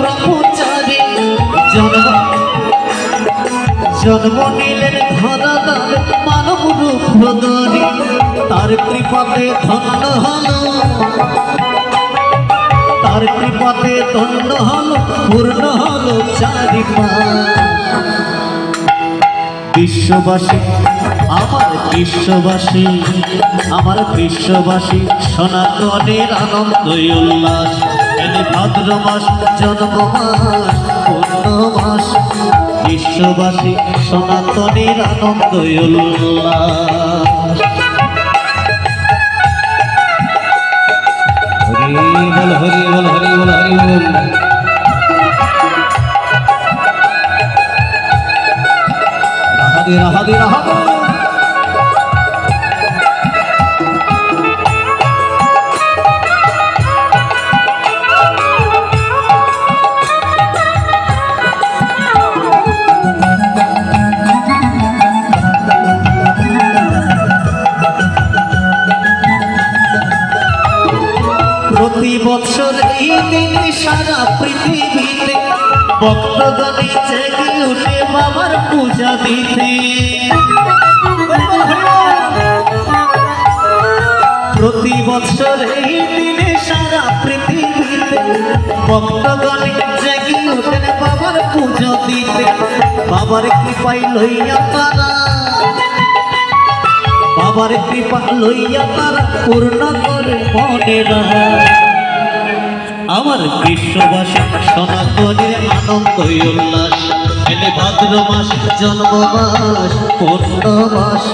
ব্রহ্মচারী জন্ম জন্ম নিলেন ধরাদার মানব রূপ ধরি তার কৃপাতে ধন্য হলো তার কৃপাতে ধন্য হলো পূর্ণ হলো চারি বিশ্ববাসী আমার বিশ্ববাসী সনাতনের আনন্দ উল্লাস এনে ভাদ্র মাস জন্ম মাস পূর্ণ মাস বিশ্ববাসী সনাতনের আনন্দ উল্লাস হরি বল হরি বল হরি বল হরি বল রাহাদে রাহাদে রাহাদে প্রতি বছর এই দিন সারা পৃথিবীতে ভক্তগণে জেগে উঠে বাবার পূজা দিতে প্রতি বছর এই দিনে সারা পৃথিবীতে ভক্তগণে জেগে উঠেন বাবার পূজা দিতে বাবার কৃপায় লইয়া তারা বাবার কৃপা লইয়া তারা পূর্ণ করে মনেরা আমার বিশ্ববাসী সনাতনের আনন্দ উল্লাস এনে ভাদ্র মাস জন্ম মাস পূর্ণ মাস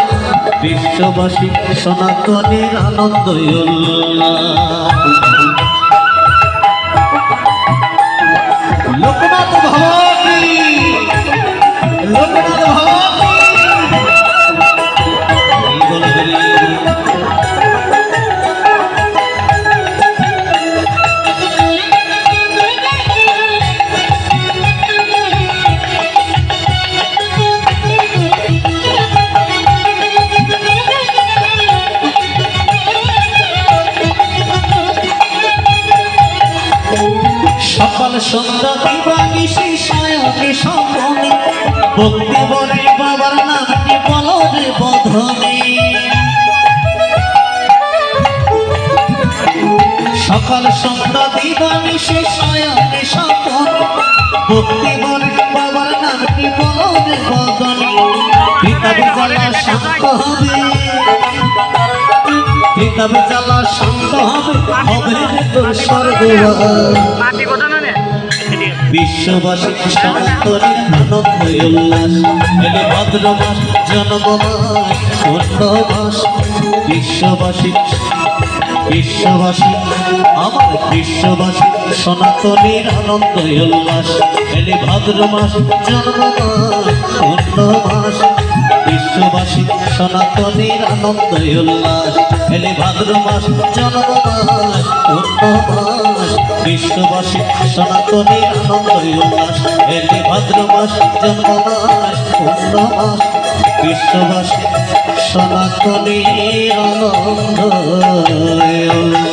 বিশ্ববাসী সনাতনের আনন্দ উল্লাস লোকনাথ ভবানী লোকনাথ ভবানী সকাল সন্ধ্যা দিবানিশি সায়নে স্বপনে ভক্তি বলে বাবার নামটি বলো রে বধনে সকাল সন্ধ্যা দিবানিশি সায়নে স্বপনে ভক্তি বলে বাবার নামটি বলো রে বধনে পিতাবি জ্বালা শান্ত হবে পিতাবি জ্বালা শান্ত হবে হবে তোর স্বর্গবাস বিশ্ববাসী সনাতনের আনন্দ উল্লাস এলে ভাদ্র মাস জন্ম মাস পূর্ণ মাস বিশ্ববাসী আমার বিশ্ববাসী সনাতনের আনন্দ উল্লাস এলে ভাদ্র মাস জন্ম মাস পূর্ণ মাস বিশ্ববাসী সনাতনের আনন্দ উল্লাস এলে ভাদ্র মাস জন্ম মাস পূর্ণ মাস বিশ্ববাসী সনাতনের আনন্দ উল্লাস এলে ভাদ্র মাস জন্ম মাস পূর্ণ মাস বিশ্ববাসী সনাতনের আনন্দ উল্লাস।